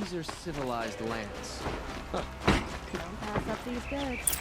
These are civilized lands. Don't pass up these goods.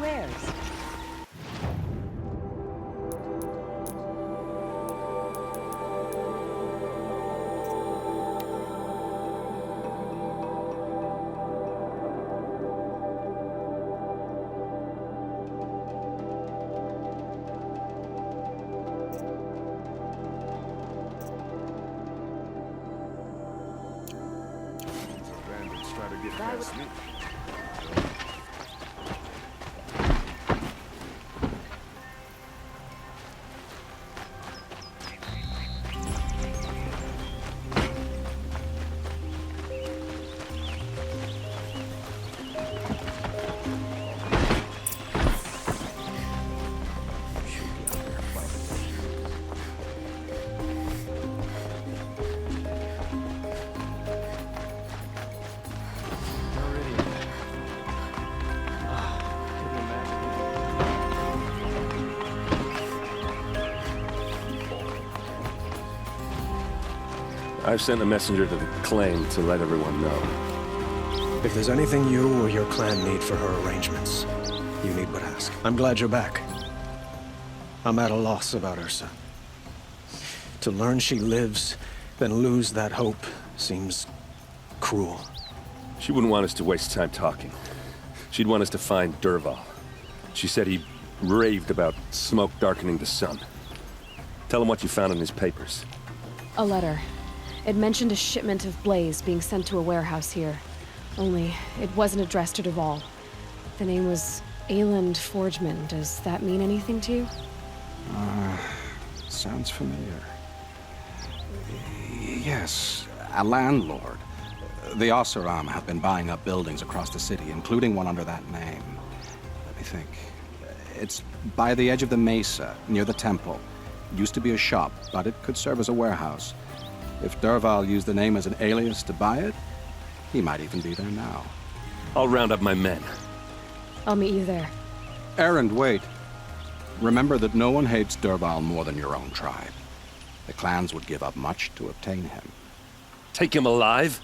wares. Bandits try to get past me. I've sent a messenger to the claim to let everyone know. If there's anything you or your clan need for her arrangements, you need but ask. I'm glad you're back. I'm at a loss about Ursa. To learn she lives, then lose that hope, seems cruel. She wouldn't want us to waste time talking. She'd want us to find Dervahl. She said he raved about smoke darkening the sun. Tell him what you found in his papers. A letter. It mentioned a shipment of blaze being sent to a warehouse here. Only, it wasn't addressed to Dervahl. The name was Ayland Forgeman. Does that mean anything to you? Sounds familiar. Yes, a landlord. The Oseram have been buying up buildings across the city, including one under that name. Let me think. It's by the edge of the mesa, near the temple. Used to be a shop, but it could serve as a warehouse. If Dervahl used the name as an alias to buy it, he might even be there now. I'll round up my men. I'll meet you there. Erend, wait. Remember that no one hates Dervahl more than your own tribe. The clans would give up much to obtain him. Take him alive?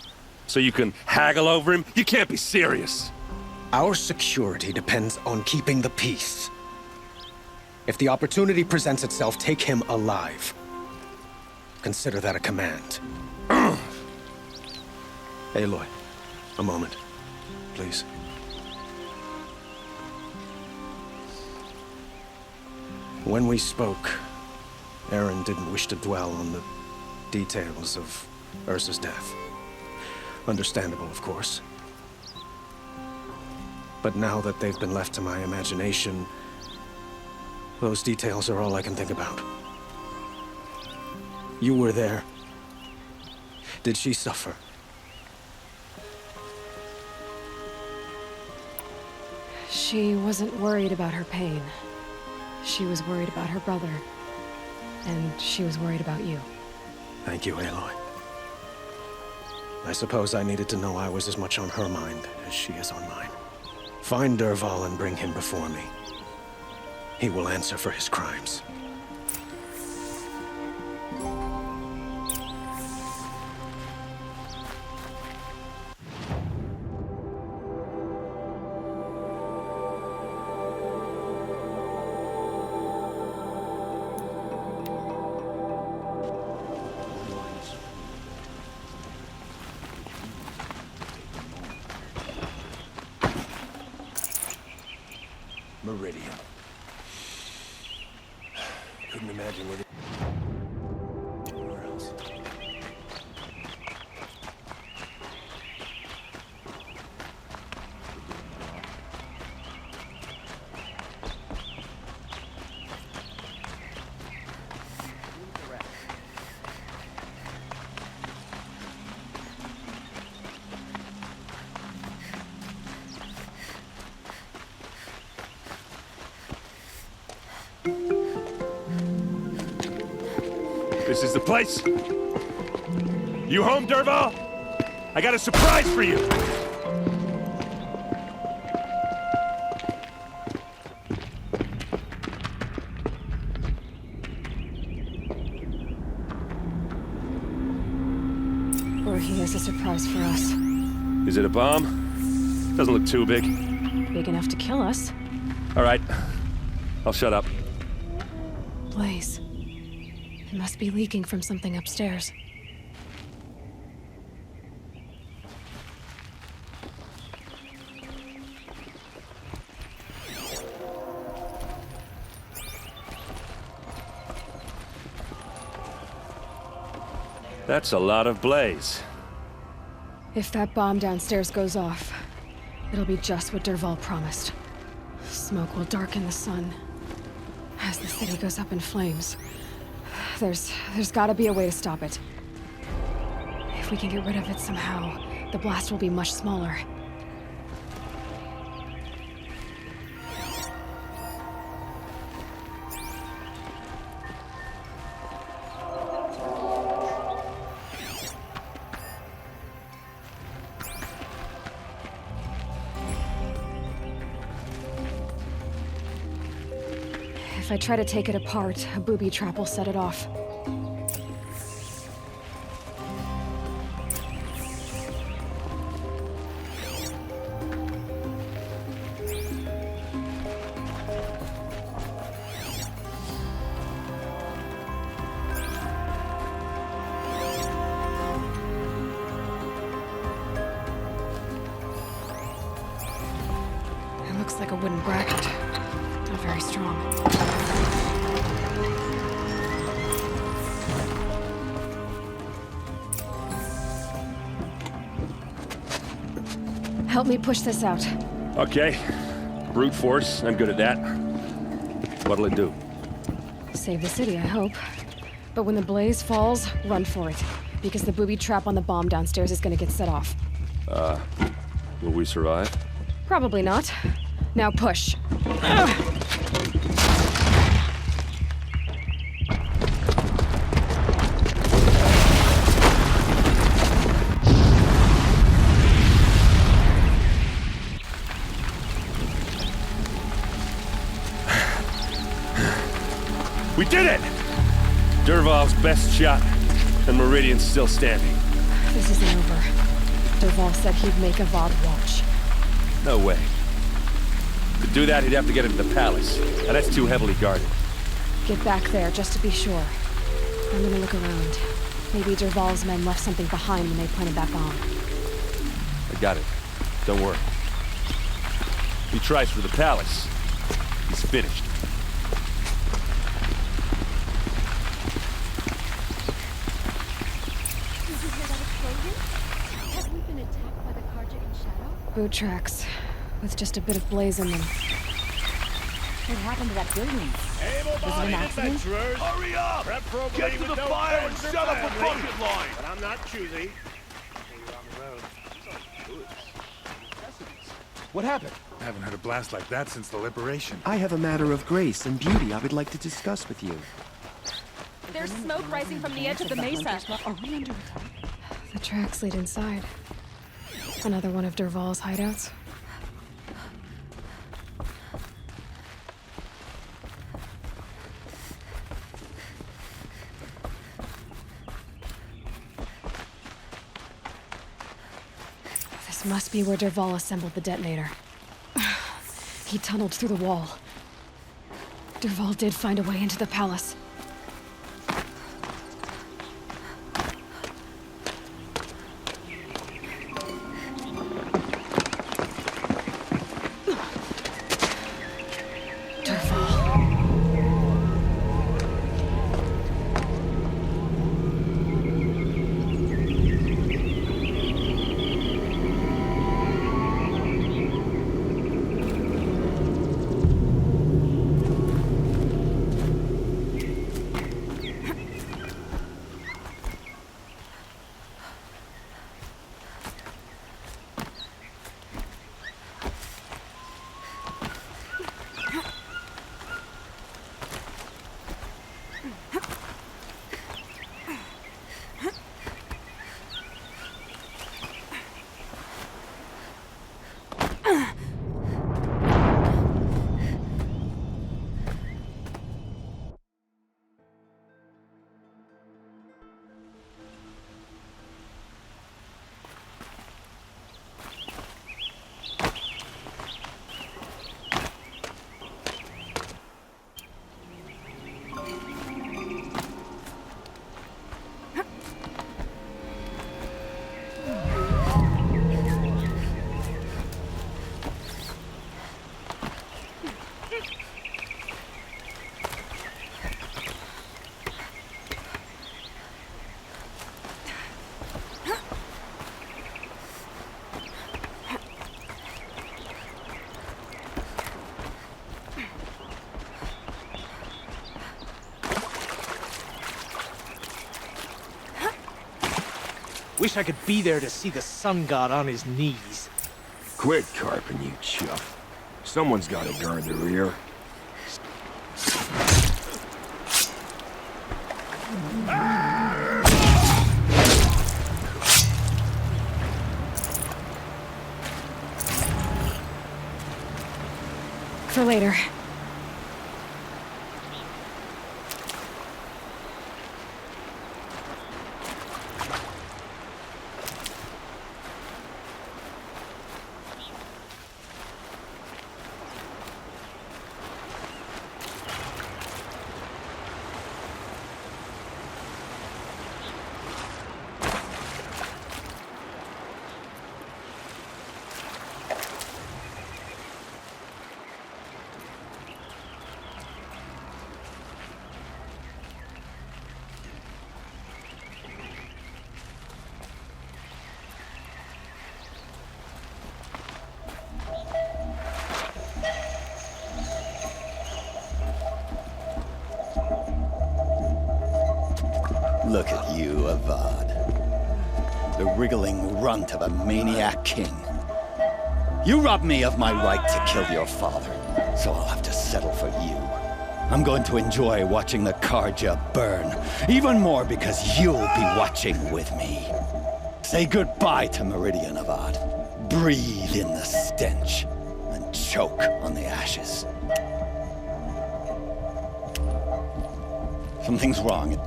So you can haggle over him? You can't be serious. Our security depends on keeping the peace. If the opportunity presents itself, take him alive. Consider that a command. Aloy, a moment, please. When we spoke, Erend didn't wish to dwell on the details of Ursa's death. Understandable, of course. But now that they've been left to my imagination, those details are all I can think about. You were there. Did she suffer? She wasn't worried about her pain. She was worried about her brother. And she was worried about you. Thank you, Aloy. I suppose I needed to know I was as much on her mind as she is on mine. Find Dervahl and bring him before me. He will answer for his crimes. Meridian. Couldn't imagine what it... Where else? This is the place? You home, Dervahl? I got a surprise for you! Or he has a surprise for us. Is it a bomb? Doesn't look too big. Big enough to kill us. All right. I'll shut up. Blaze. It must be leaking from something upstairs. That's a lot of blaze. If that bomb downstairs goes off, it'll be just what Dervahl promised. Smoke will darken the sun. As the city goes up in flames, there's gotta be a way to stop it. If we can get rid of it somehow, the blast will be much smaller. If I try to take it apart, a booby trap will set it off. It looks like a wooden bracket. Not very strong. Help me push this out. Okay. Brute force, I'm good at that. What'll it do? Save the city, I hope. But when the blaze falls, run for it. Because the booby trap on the bomb downstairs is gonna get set off. Will we survive? Probably not. Now push. We did it! Dervahl's best shot, and Meridian's still standing. This isn't over. Dervahl said he'd make Avad watch. No way. To do that, he'd have to get into the palace, and that's too heavily guarded. Get back there, just to be sure. I'm gonna look around. Maybe Dervahl's men left something behind when they planted that bomb. I got it. Don't worry. If he tries for the palace, he's finished. Did you hear that explosion? Have we been attacked by the Carja in shadow? Boot tracks, with just a bit of blaze in them. What happened to that building? Was it an accident? Hurry up! Get to the fire and set up a bucket line! But I'm not choosy. What happened? I haven't had a blast like that since the liberation. I have a matter of grace and beauty I would like to discuss with you. There's smoke rising from the edge of the mesa. Are we under attack? The tracks lead inside. Another one of Dervahl's hideouts. This must be where Dervahl assembled the detonator. He tunneled through the wall. Dervahl did find a way into the palace. Wish I could be there to see the sun god on his knees. Quit carping, you chuff. Someone's gotta guard the rear. For later. Look at you, Avad. The wriggling runt of a maniac king. You robbed me of my right to kill your father, so I'll have to settle for you. I'm going to enjoy watching the Karja burn, even more because you'll be watching with me. Say goodbye to Meridian, Avad. Breathe in the stench, and choke on the ashes. Something's wrong.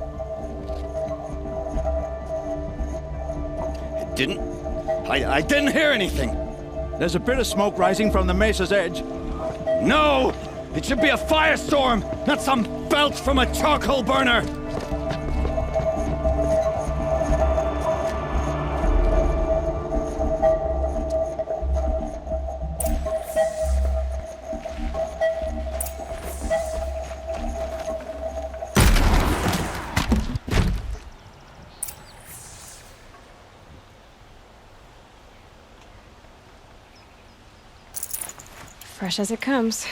I didn't hear anything. There's a bit of smoke rising from the mesa's edge. No! It should be a firestorm, not some belch from a charcoal burner! Fresh as it comes.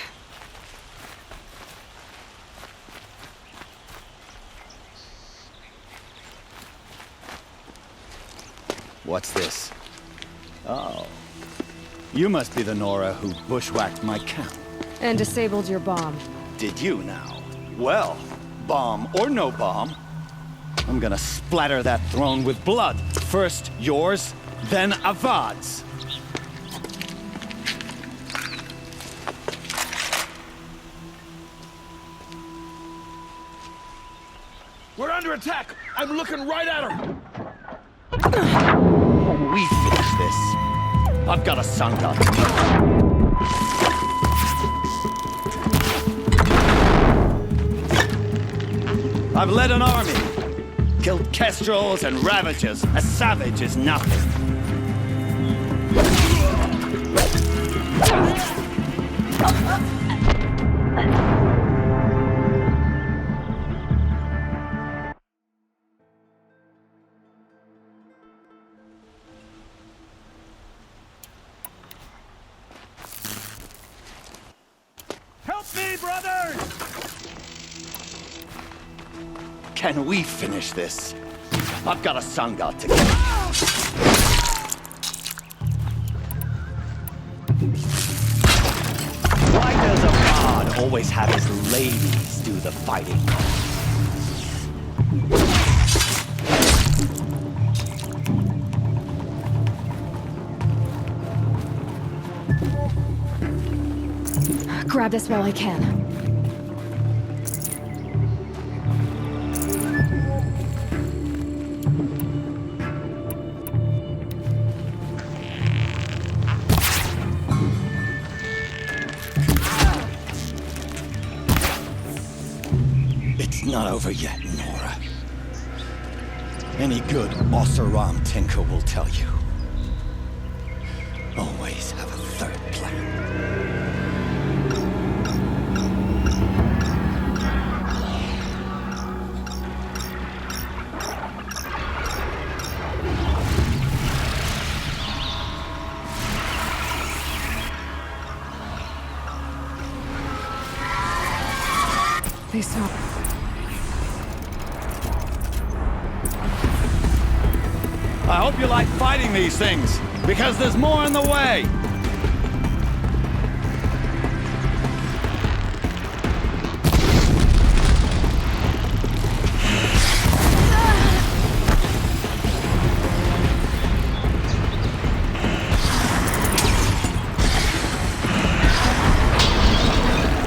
What's this? Oh. You must be the Nora who bushwhacked my camp. And disabled your bomb. Did you now? Well, bomb or no bomb, I'm gonna splatter that throne with blood. First yours, then Avad's. We're under attack! I'm looking right at her! When we finish this, I've got a sun god to meet. I've led an army, killed kestrels and ravages. A savage is nothing. Can we finish this? I've got a sun god to get. Why does a god always have his ladies do the fighting? Grab this while I can. It's not over yet, Nora. Any good Oseram tinker will tell you. Always have a third plan. They stop. I hope you like fighting these things, because there's more in the way.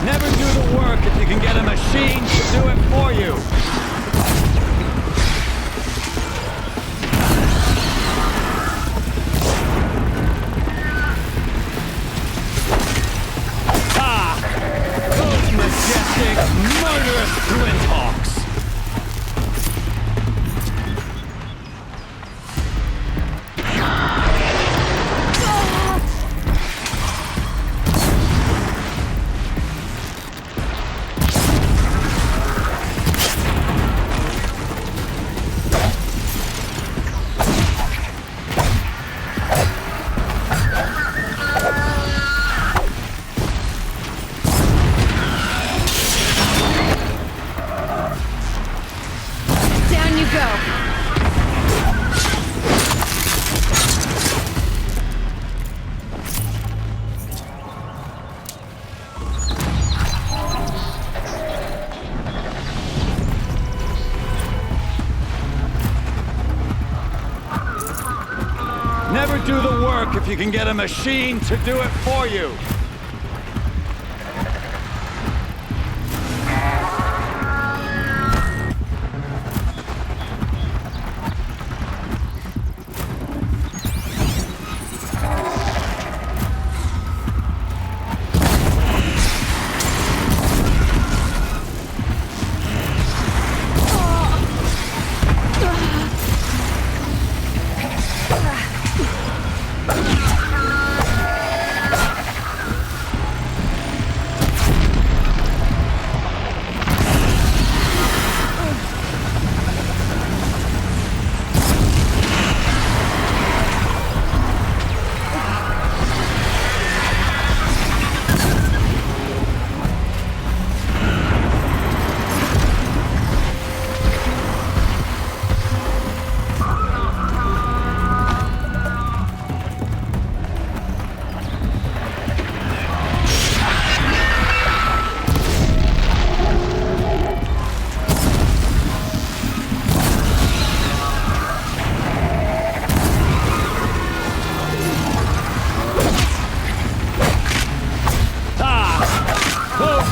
Never do the work if you can get a machine to do it for you. Majestic, murderous flinthawks! Never do the work if you can get a machine to do it for you.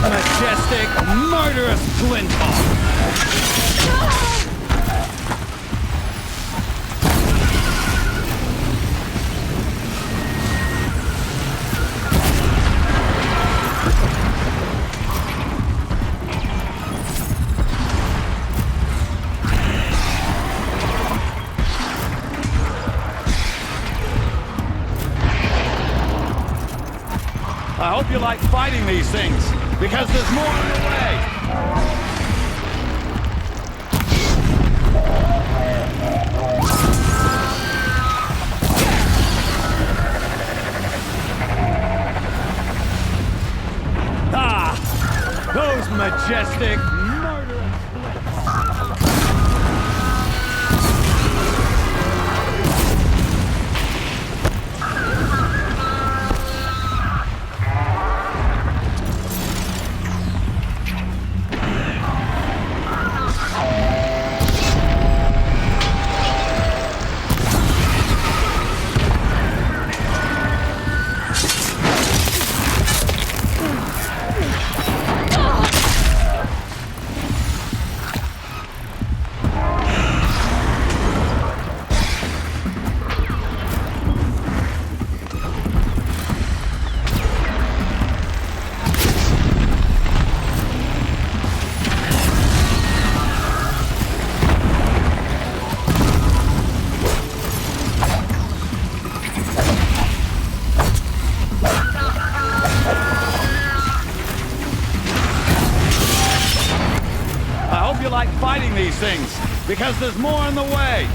Majestic, murderous flinthawk! I hope you like fighting these things, because there's more on the way! Ah! Those majestic, murderous I hope you like fighting these things, because there's more on the way!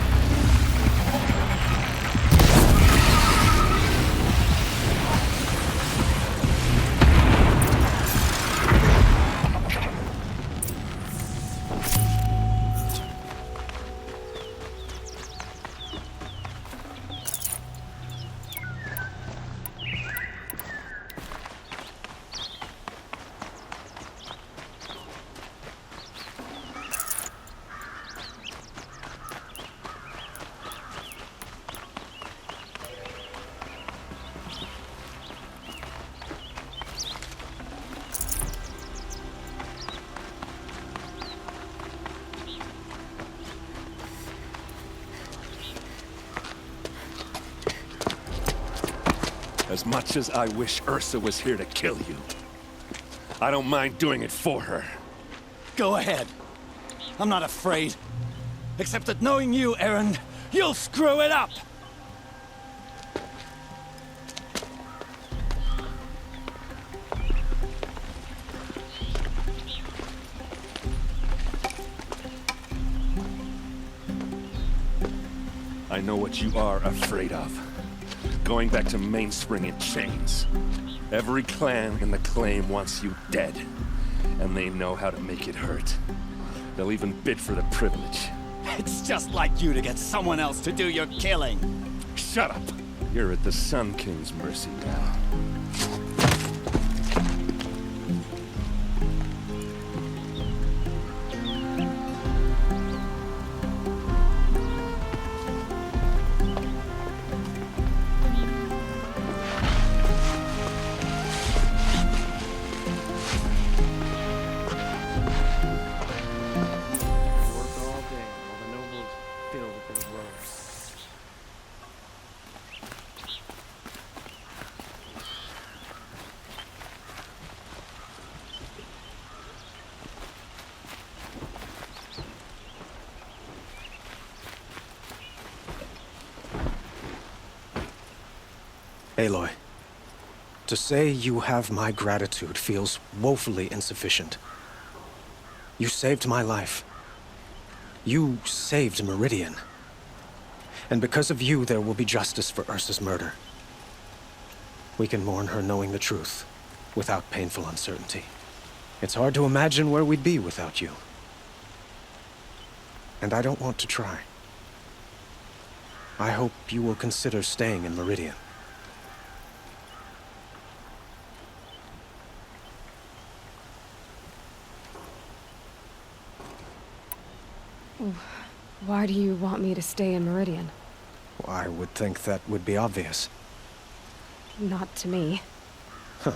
As much as I wish Ursa was here to kill you, I don't mind doing it for her. Go ahead. I'm not afraid. Except that knowing you, Aaron, you'll screw it up! I know what you are afraid of. Going back to Mainspring in chains. Every clan in the claim wants you dead. And they know how to make it hurt. They'll even bid for the privilege. It's just like you to get someone else to do your killing. Shut up! You're at the Sun King's mercy now. Aloy, to say you have my gratitude feels woefully insufficient. You saved my life. You saved Meridian. And because of you, there will be justice for Ursa's murder. We can mourn her knowing the truth, without painful uncertainty. It's hard to imagine where we'd be without you. And I don't want to try. I hope you will consider staying in Meridian. Why do you want me to stay in Meridian? I would think that would be obvious. Not to me. Huh.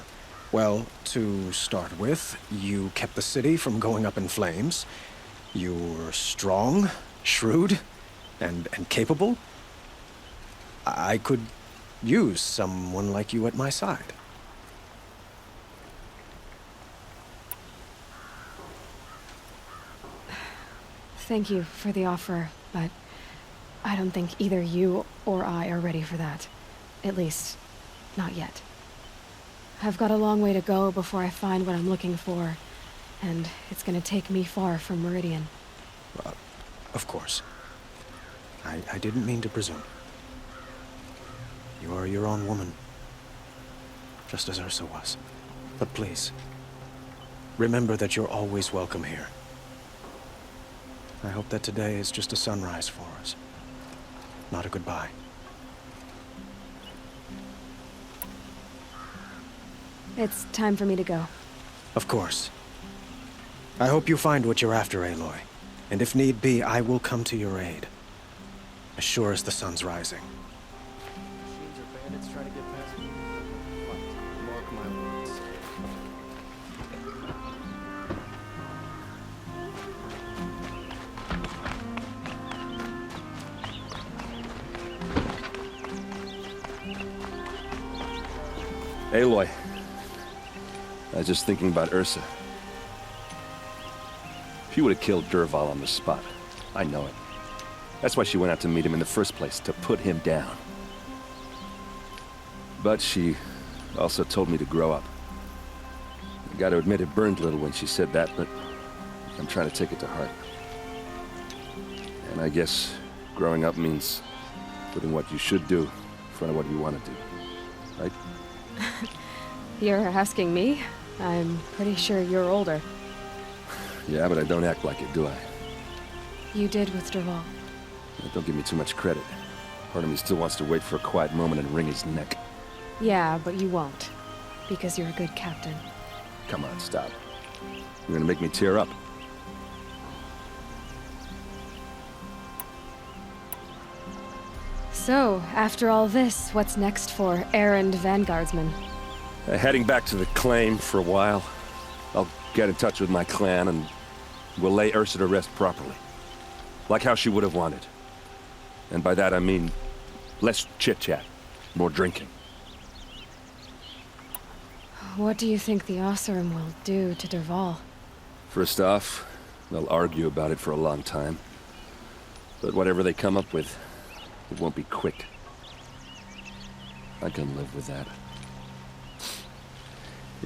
Well, to start with, you kept the city from going up in flames. You were strong, shrewd, and capable. I could use someone like you at my side. Thank you for the offer, but I don't think either you or I are ready for that. At least, not yet. I've got a long way to go before I find what I'm looking for, and it's gonna take me far from Meridian. Of course. I didn't mean to presume. You are your own woman, just as Ursa was. But please, remember that you're always welcome here. I hope that today is just a sunrise for us, not a goodbye. It's time for me to go. Of course. I hope you find what you're after, Aloy. And if need be, I will come to your aid. As sure as the sun's rising. Machines or bandits try to get past me. Fight. Mark my words. Aloy. I was just thinking about Ursa. She would have killed Dervahl on the spot. I know it. That's why she went out to meet him in the first place, to put him down. But she also told me to grow up. I gotta admit it burned a little when she said that, but I'm trying to take it to heart. And I guess growing up means putting what you should do in front of what you want to do. Right? You're asking me? I'm pretty sure you're older. Yeah, but I don't act like it, do I? You did with Dervahl. Don't give me too much credit. Part of me still wants to wait for a quiet moment and wring his neck. Yeah, but you won't. Because you're a good captain. Come on, stop. You're gonna make me tear up. So, after all this, what's next for errand vanguardsman? Heading back to the claim for a while. I'll get in touch with my clan and we'll lay Ursa to rest properly. Like how she would have wanted. And by that I mean less chit-chat, more drinking. what do you think the Osseram will do to Derval? First off, they'll argue about it for a long time. But whatever they come up with, it won't be quick. I can live with that.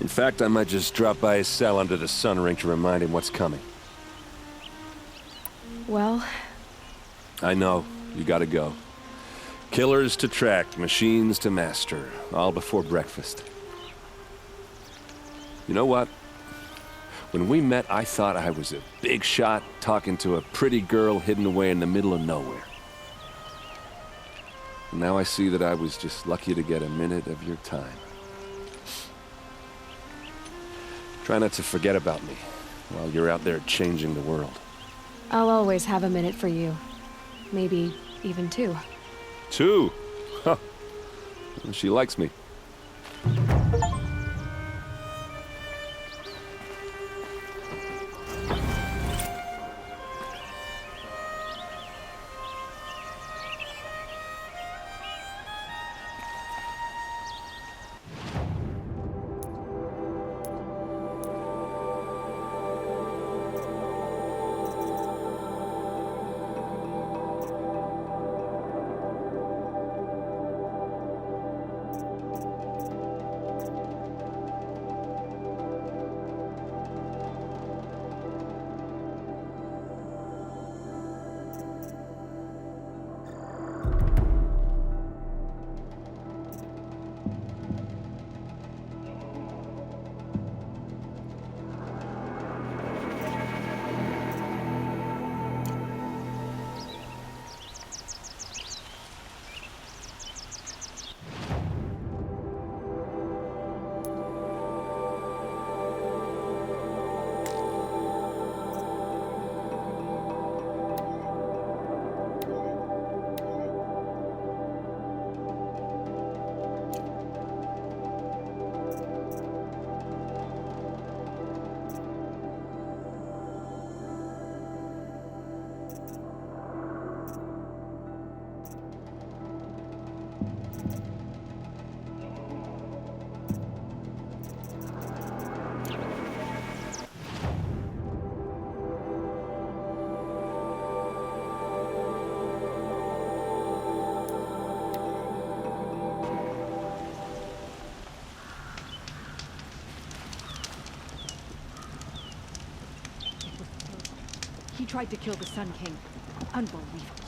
In fact, I might just drop by his cell under the sun ring to remind him what's coming. Well... I know. You gotta go. Killers to track, machines to master. All before breakfast. You know what? When we met, I thought I was a big shot talking to a pretty girl hidden away in the middle of nowhere. And now I see that I was just lucky to get a minute of your time. Try not to forget about me while you're out there changing the world. I'll always have a minute for you. Maybe even 2. 2? Huh. She likes me. He tried to kill the Sun King. Unbelievable.